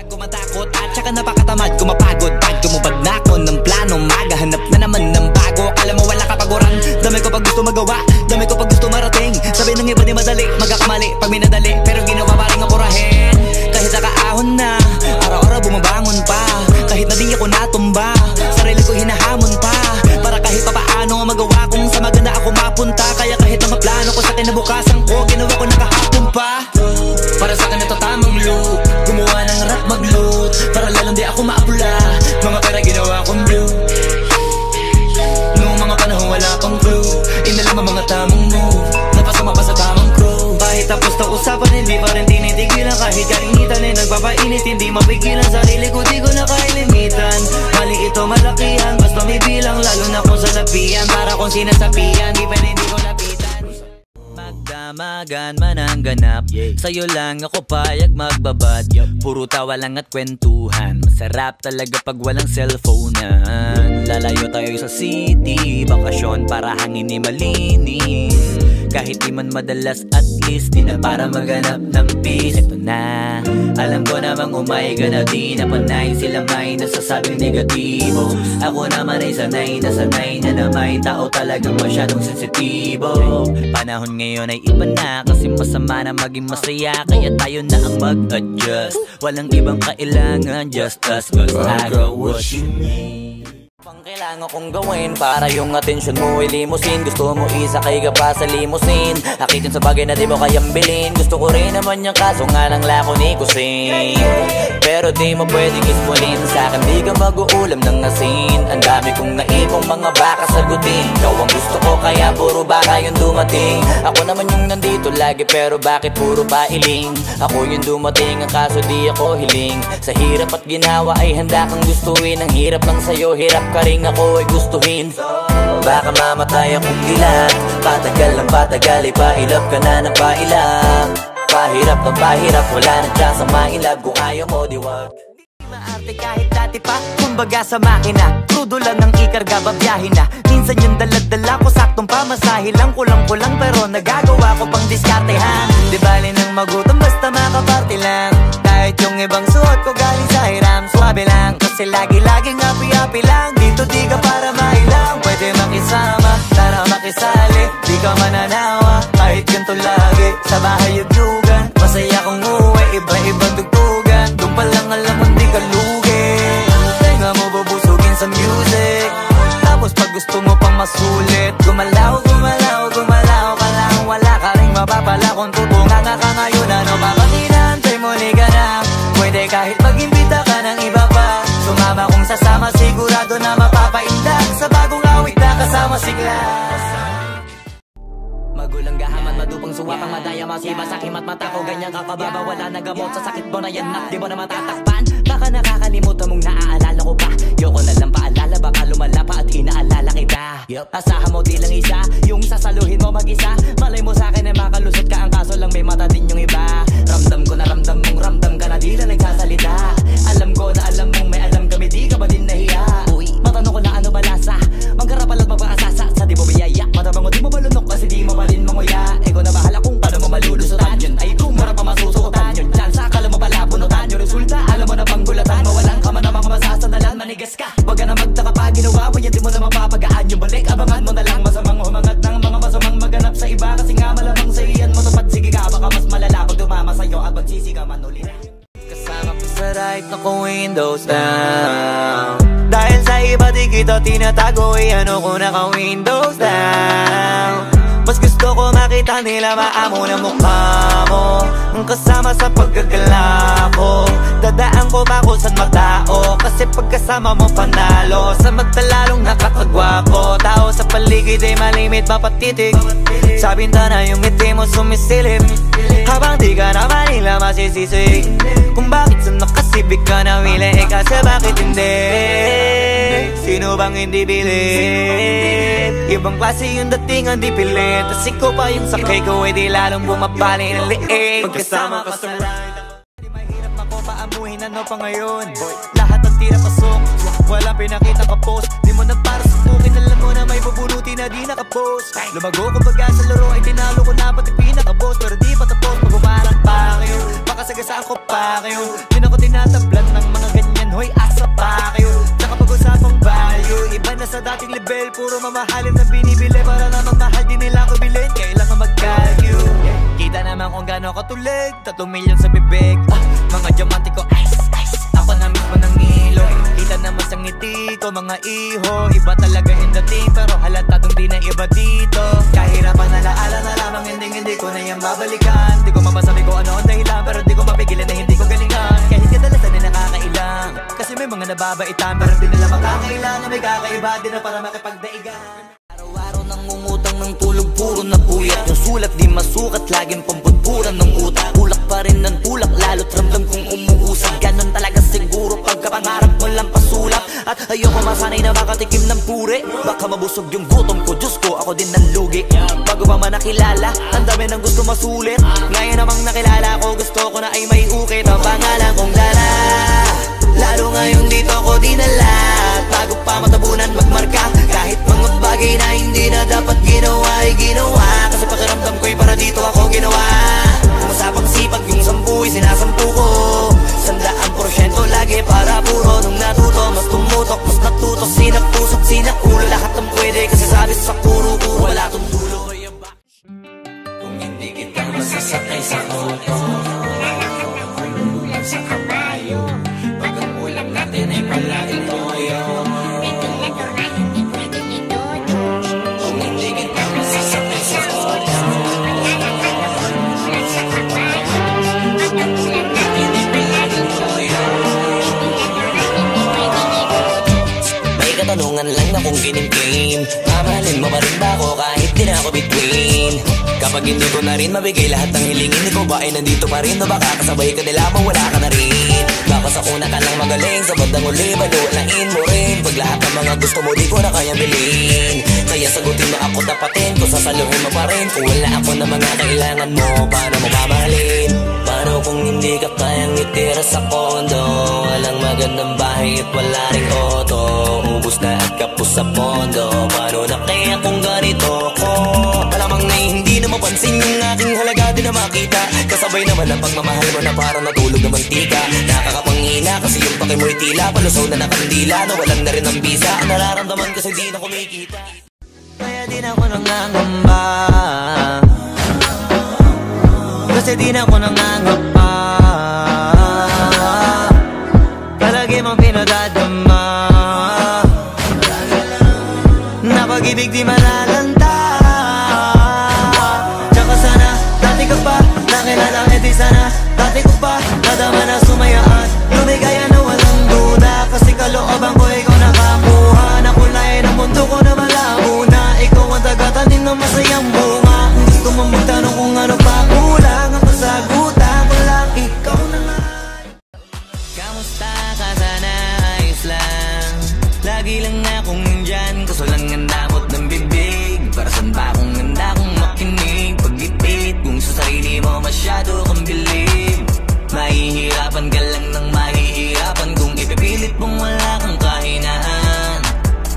ko matakot at saka napakatamad ko mapagod. Pag tumubad na ako ng plano, maghahanap na naman ng bago. Akala mo wala kapaguran, dami ko pag gusto magawa, dami ko pag gusto marating. Sabi ng iba di madali, magkakamali pag minadali, pero ginawa pa rin apurahin. Kahit nakaahon na, araw-araw bumabangon pa. Kahit na di ako natumba, sarili ko hinahamon pa. Para kahit papaano magawa kung sa maganda ako mapunta. Kaya kahit ang plano ko sa kinabukasan ko, ginawa ko nakahapon pa. Para sa akin ito tamang loop, gumawa ng rap mag-loot, para lalong di ako maapula. Mga pera ginawa kong blue. Noong mga panahon wala pang clue, inalam ang mga tamang move, napasama pa sa tamang crew. Kahit tapos na usapan, hindi pa rin tinitigilan. Kahit kainitan ay nagpapainit, hindi mapigilan. Sarili ko di ko na kailimitan. Mali ito malakihan, basta may bilang. Lalo na kung sa lapian, para kung sinasapian, di pa rin di ko lapitan. Magdamagan man ang ganap, sa'yo lang ako payag magbabad. Puro tawa lang at kwentuhan, masarap talaga pag walang cellphonean. Lalayo tayo sa city, bakasyon para hangin ni malinis. Kahit di man madalas, at least di na para maghanap ng peace. Ito na, alam ko namang umayga na di na panay. Sila may nasasabing negatibo, ako naman ay sanay na may tao talagang masyadong sensitibo. Panahon ngayon ay iba na, kasi masama na maging masaya. Kaya tayo na ang mag-adjust, walang ibang kailangan, just us. Cause I got what you need. Pang kailangan kong gawin para yung atensyon mo ay limusin. Gusto mo isakay ka pa sa limusin, akitin sa bagay na di mo kayang bilhin. Gusto ko rin naman yung kaso nga lang lako ni Kusin. Pero di mo pwedeng ispunin sa akin, di ka mag-uulam ng asin. Ang dami kong naipong mga baka sagutin, ikaw ang gusto ko kaya puro baka yung dumating. Ako naman yung nandito lagi, pero bakit puro pailing? Ako yung dumating, ang kaso di ako hiling. Sa hirap at ginawa ay handa kang gustuin. Ang hirap lang sa'yo, hirap ka rin ako ay gustuhin. Baka mamatay akong ilan, patagal ng patagal ay pailap ka na ng pailap. Pahirap ng pahirap, wala na chance ang mailab. Kung ayaw mo di wag. Maarte kahit dati pa, kumbaga sa makina. Crudo lang ng ikarga, babiyahin na. Minsan yung daladala ko, saktong pamasahe lang. Kulang-kulang pero nagagawa ko pang diskartehan. Di bali nang magutom, basta makaparte lang. Kahit yung ibang suot ko galing sa hiram, swabe lang. Kasi lagi-laging happy-happy lang. Dito di ka para mailang, pwede makisama, tara makisali. Di ka mananawa, kahit ganito lagi. Sa bahay yugyugan, masaya kong uwi, iba-ibang dugtugan. Doon pa lang alam mo di ka lugi. Tenga mo bubusugin sa music, tapos pag gusto mo pang masulit, gumalaw, gumalaw, gumalaw ka lang. Wala ka rin mapapala kung tutungan ka ngayon. Ano ba pag inaantay mo, liga na. Pwede kahit mag-imbita ka ng iba pa. Sumama kung sasama, sigurado na mapapaindak sa bagong awit na kasama si Glass. Magulang gahaman, madupang suwapang madaya, masiba sa kimat mata ko. Ganyan kakababa, wala na gamot sa sakit mo na yan, nak di mo na matatakpan. Baka nakakalimutan mong naaalala ko pa. Yoko na lang paalala, baka lumala pa at inaalala kita. Asahan mo di lang isa, yung sasaluhin mo mag-isa. Malay mo sa akin ay makalusot ka, ang kaso lang may mata din yung iba. Ramdam ko na ramdam mong ramdam ka na di lang nagsasalita. Alam ko na alam mong may alam kami, di ka ba din nahiya? Uy, matanong ko na ano ba lasa, magkarapal at magpakasasa sa di mo biyaya. Matabang di mo malunok kasi di mo pa rin manguya. Ikaw na bahala kung paano mo malulusutan yun. Ay kung marap pa masusukutan yun. Chance akala mo pala punutan yung resulta, alam mo na panggulatan. Mawalan ka man naman masasandalan, manigas ka. Wag ka na magtaka pa ginawa mo yan, di mo na mapapagaan yung balik. Abangan mo na lang masamang humangat ng mga masamang maganap sa iba. Kasi nga malamang sa iyan mo tupad, sige ka baka mas malala pag dumama sa'yo at magsisi ka man ulit. Kasama ko sa right na kong windows down, dahil sa iba di kita tinatago, ano ko naka-windows down. Mas gusto ko makita nila maamo na mukha mo, ang kasama sa paggagala ko. Dadaan ko ba kung saan matao, kasi pagkasama mo panalo. Sa magtalalong nakakagwapo, tao sa paligid ay malimit mapatitig. Sa bintana yung ngiti mo sumisilip, habang di ka naman nila masisisi. Kung bakit sa nakasibig ka na wili, kasi bakit hindi? Sino bang hindi bilib? Ibang klase yung datingan di pilit, tas ikaw pa yung sakay ko, di lalong bumabali ng liig. Pagkasama ka sa ride, di mahirap ako paamuhin, ano pa ngayon? Lahat ng tira pasok, walang pinakita ka post. Di mo na para sa pukin. Alam mo na may bubunuti na di nakapost. Lumago ko baga sa laro ay tinalo ko na pati pinakaboss. Pero di pa tapos pag umarang pa kayo. Baka sagasaan ko pa kayo. Di na ko tinatablan ng mga ganyan. Hoy, asa pa kayo. Tsaka pag-usapang value, iba na sa dating level. Puro mamahalin na binibili para naman mahal din nila ko bilhin. Kailangan mag-calculate. Kita naman kung gano'n katulig. 3 milyon sa bibig. Mga diamante ko, ice, ice. Ako na mismo ng ilong. Kita naman sa ngiti ko, mga iho. Iba talaga yung dating, pero halatadong di na iba dito. Kahirapan na laala na lamang, hindi ko na yan babalikan. Di ko mapasabi ko ano ang dahilan, pero di ko mapigilan na hindi ko galingan. Kahit kadalasan na nakakailang, kasi may mga nababaitan, pero di nila makakailan na may kakaiba. Di na para makipagdaigan. Araw-araw nangungutang ng tulog, puro na puyat. Yung sulat di masukat, laging pampudpuran ng utak. Tulak pa rin ng tulak, lalo't ramdam kong umuusag. Ganon talaga siguro pagkapangarap mo lang pasulap. At ayoko masanay na makatikim ng puri. Baka mabusog yung gutom ko, Diyos ko, ako din nanlugi. Bago pa man nakilala, ang dami ng gusto masulit. Ngayon namang nakilala ko, gusto ko na ay may ukit. Ang pangalan kong Lara, lalo ngayon dito ko dinala. Bago pa matabunan magmarka, kahit mga bagay na hindi na dapat ginawa ay ginawa. Kasi pakiramdam ko'y para dito ako ginawa. Umusapang sipag yung 10'y sinasampu ko. 100% lagi para puro. Nung natuto, mas tumutok, mas natuto. Sinapusok, sinakulo, lahat ng pwede. Kasi sabi sa kuro ko, wala tong dulo. Kung hindi kita masasakay sa auto, ulan sa kabayo. Pag ang ulam natin ay malaking toyo, tanungan lang na kung ginim-game. Mamahalin mo pa rin ba ako kahit di na ako between? Kapag hindi ko na rin mabigay lahat ng hilingin, ikaw ba ay nandito pa rin? O baka kasabay ka nila mawala ka na rin? Baka sa una ka lang magaling, sa bandang uli balualain mo rin. Pag lahat ng mga gusto mo di ko na kayang bilhin. Kaya sagutin mo ako dapatin, kung sasaluhin mo pa rin. Kung wala ako na mga kailangan mo, paano mo mamahalin? Paano kung hindi ka kayang itira sa kondo? Walang magandang bahay at wala ring auto. Ubus na at kapos sa pondo. Paano na kaya kung ganito ko? Malamang na hindi na mapansin yung aking halaga di na makita. Kasabay naman ang pagmamahal mo na parang natulog na mantika. Nakakapangina kasi yung pake mo'y tila palusaw na nakandila, nawalan na rin ang bisa. Ang nararamdaman kasi di na kumikita. Kaya di na ako nangangamba, kasi di na ako nangangamba. Palagi mong pinadadama na pag-ibig di malalanta. Tsaka sana, dati ka pa nakilala, di sana dati ko pa nadama na sumayaan. Lumigaya na walang duda, kasi kalooban ko ikaw nakakuha. Nakulayan ang mundo ko na malabo na. Ikaw ang tagatanim ng masayang bunga. Kung gusto mo magtanong kung ano pa kulang, ang kasagutan ko lang ikaw na nga. Kamusta ka sana, ayos lang. Lagi lang akong nandyan, kaso lang ang damot ng bibig. Para saan pa akong handa kong makinig? Pag-ipit, kung sa sarili mo masyado kang bilib. Mahihirapan ka lang ng mahihirapan kung ipipilit mong wala kang kahinaan.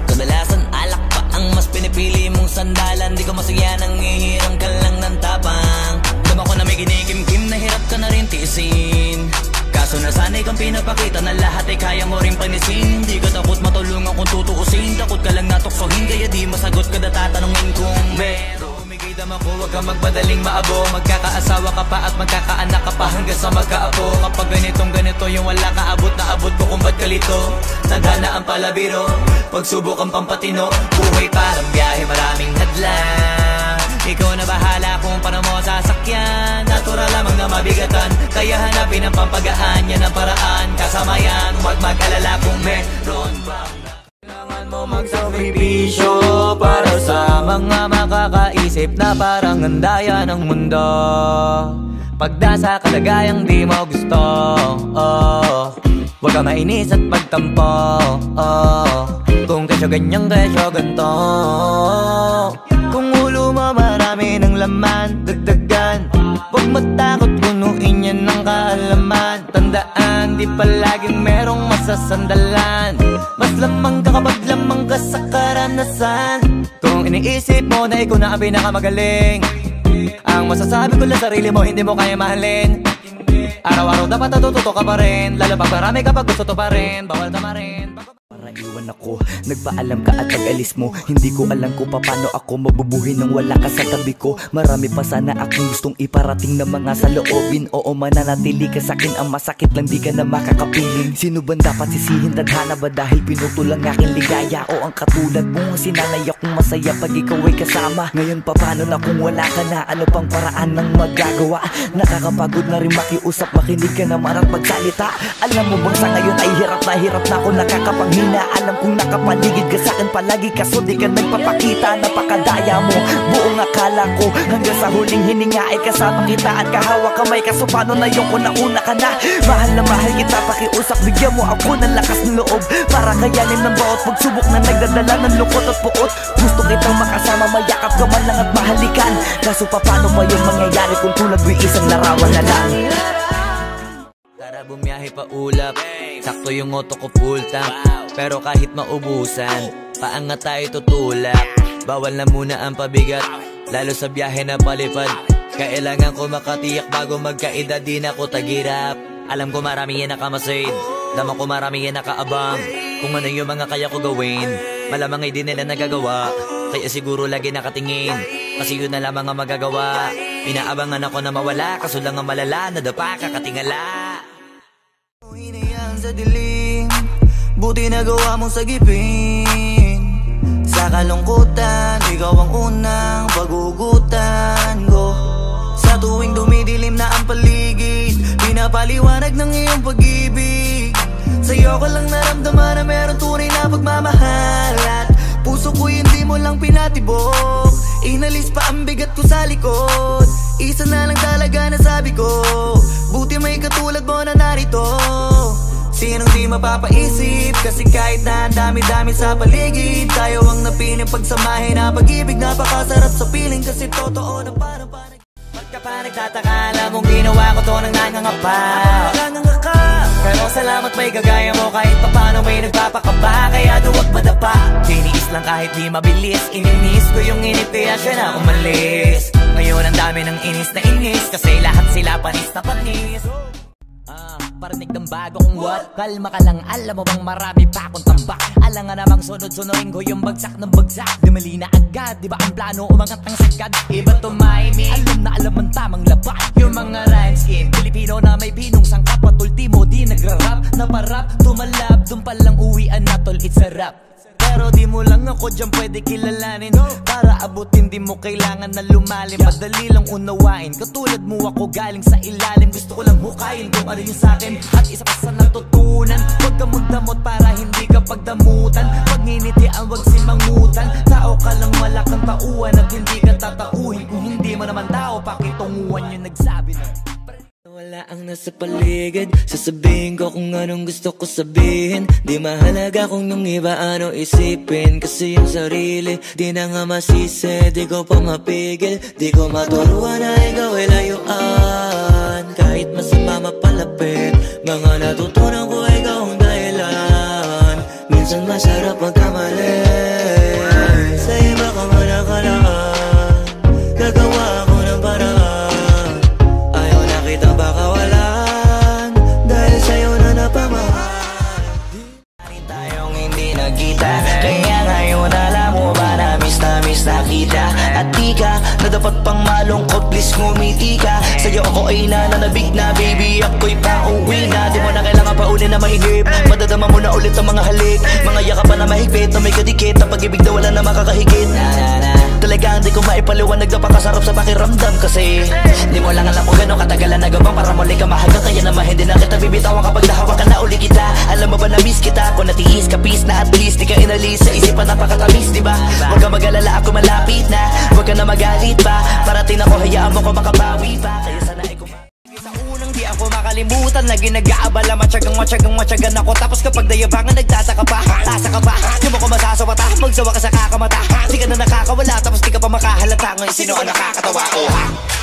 Kadalasan alak pa ang mas pinipili mong sandalan. Di ko masaya nang hihiram ka lang ng tapang. Dama ko na may ginikim-kim na hirap ka na rin tiisin. Kaso nasanay kang pinapakita na lahat ay kaya mo rin panisin. Di ka takot matulungan kung tutuusin. Takot ka lang natuksohin, kaya di masagot ka na tatanungin kung meron. Umigay dama ko, huwag kang magpadaling maabo. Magkakaasawa ka pa at magkakaanak ka pa hanggang sa magkaapo. Kapag ganito yung wala ka abot na abot ko kung ba't kalito. Tadhana ang palabiro, pagsubok ang pampatino. Buhay parang biyahe, maraming hadlang. Ikaw na bahala kung paano mo sasakyan. Natural lamang na mabigatan, kaya hanapin ang pampagaan. Yan ang paraan, kasama yan. Huwag mag-alala kung meron ba. Kailangan mo magsakripisyo para sa mga makakaisip na parang andaya ng mundo. Pagdasa kalagayang di mo gusto, huwag ka mainis at magtampo. Kung kesyo ganyang kesyo ganto. Kung ulo mo marami ng laman, dagdagan. Huwag matakot, punuin yan ng kaalaman. Tandaan, Di palaging merong masasandalan. Mas lamang ka kapag lamang ka sa karanasan. Kung iniisip mo na ikaw na ang pinakamagaling, ang masasabi ko lang sarili mo, hindi mo kaya mahalin. Araw-araw dapat natututo ka pa rin, lalo pag marami kapag gusto to pa rin. Bawal tama rin. Para iwan ako, nagpaalam ka at pag-alis mo. Hindi ko alam kung paano ako mabubuhay nang wala ka sa tabi ko. Marami pa sana akong gustong iparating na mga saloobin. Oo, mananatili ka sa'kin, ang masakit lang di ka na makakapiling. Sino ba dapat sisihin? Tadhana ba dahil pinutol ang aking ligaya? O ang katulad mo, sinanay akong masaya pag ikaw ay kasama. Ngayon pa paano na kung wala ka na? Ano pang paraan ng magagawa? Nakakapagod na rin makiusap, makinig ka naman at magsalita. Alam mo bang sa ngayon ay hirap na ako nakakapanghina. Alam kong nakapaligid ka sa'kin palagi, kaso di ka nagpapakita. Napakadaya mo, buong akala ko hanggang sa huling hininga ay kasama kita at kahawak kamay. Kaso paano na yung kung nauna ka na? Mahal na mahal kita, pakiusap, bigyan mo ako ng lakas ng loob para kayanin ng bawat pagsubok na nagdadala ng lungkot at puot. Gusto kitang makasama, mayakap ka man lang at mahalikan. Kaso paano pa yung mangyayari kung tulad mo isang larawan na lang? Tara bumiyahe pa ulap, sakto yung auto ko full tank. Pero kahit maubusan, paangat tayo tutulak. Bawal na muna ang pabigat, lalo sa biyahe na palipad. Kailangan ko makatiyak bago magkaedad, di na ko tagirap. Alam ko marami yan nakamasid, dama ko marami yan nakaabang. Kung ano yung mga kaya ko gawin, malamang ay di nila nagagawa. Kaya siguro lagi nakatingin, kasi yun na lamang ang magagawa. Inaabangan ako na mawala, kaso lang ang malala, nadapa kakatingala. Hinayang sa dilim, buti nagawa mong sagipin. Sa kalungkutan, ikaw ang unang pagugutan ko. Sa tuwing dumidilim na ang paligid, pinapaliwanag ng iyong pag-ibig. Sa'yo ko lang naramdaman na meron tunay na pagmamahal. At puso ko hindi mo lang pinatibok, inalis pa ang bigat ko sa likod. Isa na lang talaga na sabi ko, buti may katulad mo na narito. Sinong di mapapaisip, kasi kahit na ang dami-dami sa paligid, tayo ang napiling pagsamahin na pag-ibig. Napakasarap sa piling kasi totoo na parang pagka pa nagtataka, alam mong ginawa ko to nang nangangapa. Pero salamat may gagaya mo, kahit pa paano may nagpapakaba. Kaya duwag madapa, tiniis lang kahit di mabilis. Ininis ko yung inip kaya siya na umalis. Ngayon ang dami ng inis na inis, kasi lahat sila panis na panis. Parinig ng bago kong what? Kalma ka lang, alam mo bang marami pa akong tambak. Alam nga namang sunod-sunurin ko yung bagsak ng bagsak. Dumali na agad, di ba ang plano umangat ng sagad? Iba tumahimik, alam na alam ang tamang laban. Yung mga rhyme scheme, Pilipino na may pinong sangkap. At ultimo di nagra-rap, naparap, tumalab. Dun palang uwian na tol, it's a rap. Pero di mo lang ako dyan pwede kilalanin. Para abutin di mo kailangan na lumalim. Madali lang unawain, katulad mo ako galing sa ilalim. Gusto ko lang hukayin kung ano yung sakin at isa pa sa natutunan. Huwag kang magdamot para hindi ka pagdamutan. Pag nginitian huwag simangutan. Tao ka lang malakang tauhan at hindi ka tatauhin. Kung hindi mo naman tao, pakitunguhan yung nagsabi na wala ang nasa paligid. Sasabihin ko kung anong gusto ko sabihin. Di mahalaga kung yung iba ano isipin, kasi yung sarili di na nga masisi. Di ko pa mapigil, di ko maturuan na ikaw ay layuan. Kahit masama mapalapit, mga natutunan ko ay ikaw ang dahilan. Minsan masarap magkamali, sa iba ka man nakalaan. Gagawa ako ng paraan, bakawalan dahil sa'yo na napamahal. Tayong hindi nagkita, kaya ngayon alam mo ba na miss na kita. At di ka na dapat pang malungkot, please ngumiti ka. Sa'yo ako ay nananabig na, baby ako'y pauwi na. Di mo na kailangan pa uli na mahigip, madadama mo na ulit ang mga halik. Mga yakapan na mahigpit, na may kadikit, na pag-ibig na wala na makakahigit. Talagang di ko maipaliwanag, napakasarap sa pakiramdam. Kasi di mo lang alam kung gano'ng katagalan nagabang para muli ka mahagang. Kaya naman hindi na kita bibitawan kapag nahawakan na uli kita. Alam mo ba na miss kita, kung natiis ka peace na at least di ka inalis sa isipan, napakatamis diba? Huwag ka mag-alala, ako malapit na. Huwag ka na magalit pa, parating ako, hayaan mo ko makabawi pa. Kaya sana ay sa unang di ako nakakalimutan na ginag-aabala. Matyagang ako. Tapos kapag dayabangan nagtataka pa, tasa ka ba? Di mo ko masasawata, magsawa ka sa kakamata. Di ka na nakakawala, tapos di ka pa makahalata. Ngayon sino ang nakakatawa ko?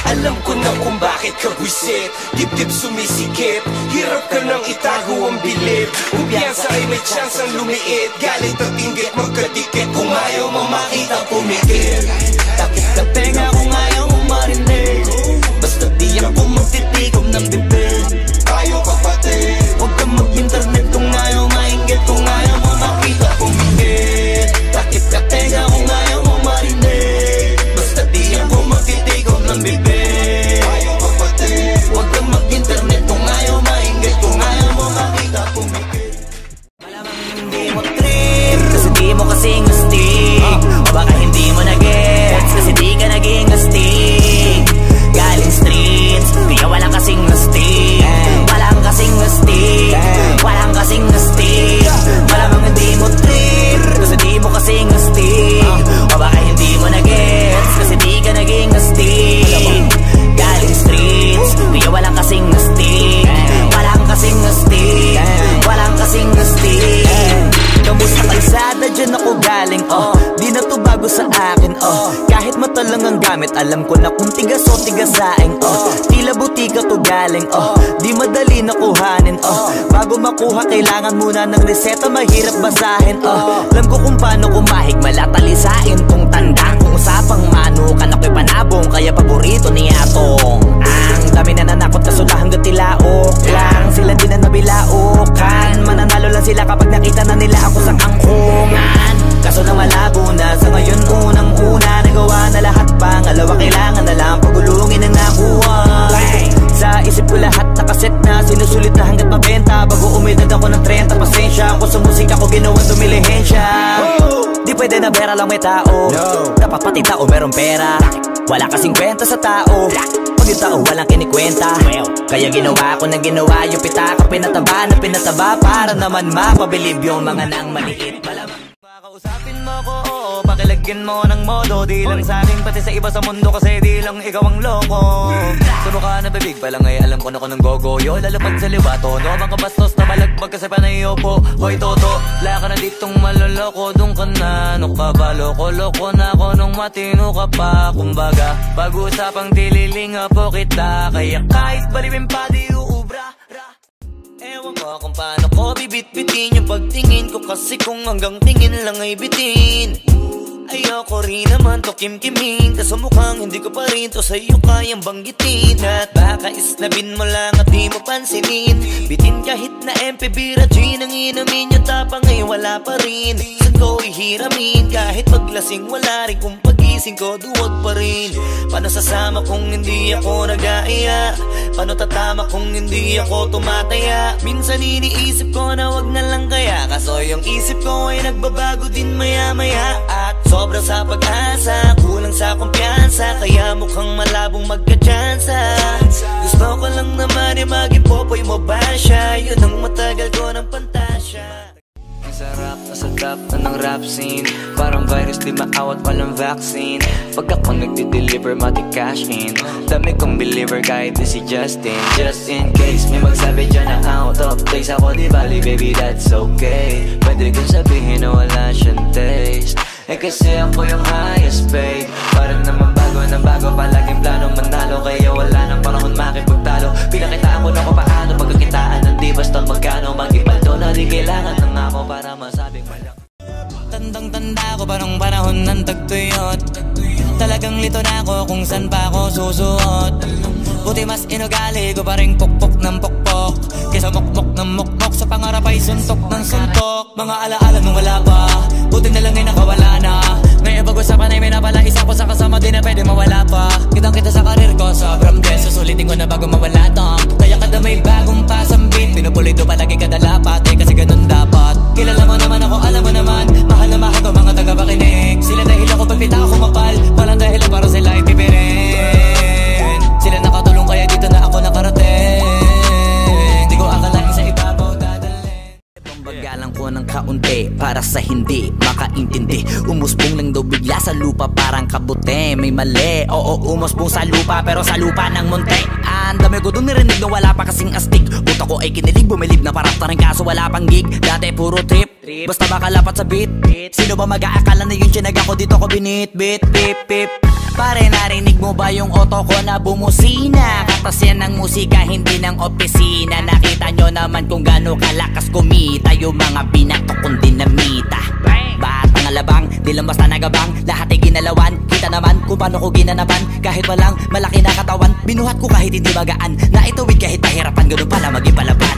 Alam ko na kung bakit ka buisit, dip-dip sumisikip, hirap ka nang itago ang bilib. Kumpiyansa ay may chance ang lumiit, galit at inggit magkadikit. Kung ayaw mo makita pumikit, takip na tenga kung ayaw mo marinig. Basta di ako magtitikom ng bibig. Ayaw kapatid, huwag ka mag-internet kung ayaw mainggit. Kung ayaw mo makita pumikit, takip ka tenga kung ayaw mo marinig. Basta di ako magtitikom ng bibig. Ayaw kapatid, huwag ka mag-internet kung ayaw mainggit. Kung ayaw mo makita pumikit. Malamang hindi mo trip, kasi di mo kasing astig. O baka hindi mo na-gets, kasi di ka naging astig. Galing streets, kaya walang kasing astig. Walang kasing astig, walang kasing astig. Malamang hindi mo trip, kasi di mo kasing astig. O baka hindi mo na-gets, kasi di ka naging astig. Galing streets, kaya walang kasing astig. Walang kasing astig, walang kasing astig. Kamusta kalsada, dyan ako galing, di na to bago sa akin, kahit mata lang ang gamit, alam ko na kung tigas o tigasaing, tila butika to galing, di madali na kuhanin, bago makuha kailangan muna ng reseta, mahirap basahin, alam ko kung paano kumahig, malatalisain tong tanda, kung usapang manukan ako'y panabong, kaya paborito ni Atong. Ang dami na nanakot kaso hanggang tilaok lang, sila din na nabilaukan, mananalo lang sila kapag nakita na nila ako sa angkungan. Kaso na malabo na, sa ngayon unang-una nagawa na lahat, pangalawa kailangan na lang pagulungin ang nakuha. Sa isip ko lahat nakaset na, sinusulit na hanggat mabenta, bago umedad ako ng 30, pasensya. Kung sa musika ko ginawang dumilihensya, di pwede na pera lang may tao, dapat pati tao merong pera. Wala kasing kwenta sa tao, pag yung tao walang kinikwenta. Kaya ginawa ko ng ginawa, yung pitaka pinataba na pinataba, para naman mapabilib yung mga nang maliit. Kausapin mo ko, oo, pakilagyan mo ng modo, di lang sa akin pati sa iba sa mundo, kasi di lang ikaw ang loko. Sa mukha na bibig pa lang ay alam ko na ko ng gogoyo, lalo pag sa liwato, no mga bastos na malagbag kasi panayo po. Hoy toto, wala ka na ditong maloloko, dun ka na, ano ka ba, loko-loko na ako nung matino ka pa. Kumbaga, pag-usapang dililinga po kita, kaya kahit baliwin pa di uubra. Ewan ko kung paano ko bibit-bitin yung pagtingin ko, kasi kung hanggang tingin lang ay bitin, ayoko rin naman to kim-kimin, kaso mukhang hindi ko pa rin to sa'yo kayang banggitin. At baka isnabin mo lang at di mo pansinin, bitin kahit na MP Bira Gin ang inumin, yung tapang ay wala pa rin. Saan ko ihiramin, kahit paglasing wala rin, kung pagising ko duwag pa rin. Paano sasama kung hindi ako nag-aaya, paano tatama kung hindi ako tumataya. Minsan iniisip ko na wag na lang kaya, kaso yung isip ko ay nagbabago din maya-maya. At sobra sa pag-asa, kulang sa kumpiyansa, kaya mukhang malabong magka-tsansa. Gusto ko lang naman yung mag-ipopoy mo ba siya, yun ang matagal ko ng pantasya. Ang sarap na sa top na ng rap scene, parang virus di maawat walang vaccine. Pag ako nagdi-deliver mati cash in, dami kong believer kahit di si Justin. Just in case may magsabi dyan na out of place, ako di bali baby that's okay. Pwede kong sabihin na wala siyang taste, kasi ako yung highest paid. Parang naman bago ng bago, palaging planong manalo, kaya wala nang panahon makipagtalo. Pinakitaan ko na kung paano pagkakitaan ng di basta magkano, mag-ipaldo na di kailangan ng ako para masabing malaki. Tandang-tanda ko pa nung panahon ng tagtuyot, talagang lito na ako kung saan pa ako susuot. Buti mas inugali ko pa rin pukpok ng pukpok, kesa mukmok ng mukmok, sa pangarap ay suntok ng suntok. Mga alaala nung wala pa, buti na lang ay nakawala na. Ngayon pag-usapan ay may napala, isa ko sa kasama di na pwede mawala pa. Kitang kita sa karir ko, sobrang bless, susulitin ko na bago mawala to. Kaya kada may bagong pasambit, pinupulido palagi kada lapat, kasi ganun dapat. Kilala mo naman ako, alam mo naman, mahal na mahal ko mga taga-pakinig. Sila dahil ako pagpita ako mapal, walang dahil para sila ay pipirin. Sila nakatulong kaya dito na ako nakarating, di ko akalain sa ibabaw dadalhin. Bagalang ko ng kaunti para sa hindi makaintindi, umusbong lang daw bigla sa lupa parang kabute, may mali. Oo, umusbong sa lupa pero sa lupa ng munti. Ang dami ko dun nirinig na wala pa kasing astig. Utak ko ay kinilig, bumilib na parap na rin kaso wala pang gig. Dati puro trip, basta makalapat sa beat. Sino ba mag-aakala na yung tinaga ko dito ko binit, bit, pip, pip. Pare, narinig mo ba yung auto ko na bumusina? Katas yan ng musika, hindi ng opisina. Nakita nyo naman kung gaano kalakas kumita yung mga binatok kong dinamita. Batang alabang, di lang basta nagabang. Lahat ay ginalawan, kita naman kung paano ko ginanaban. Kahit walang malaki na katawan, binuhat ko kahit hindi magaan. Naituwid kahit pahirapan, ganun pala maging palaban.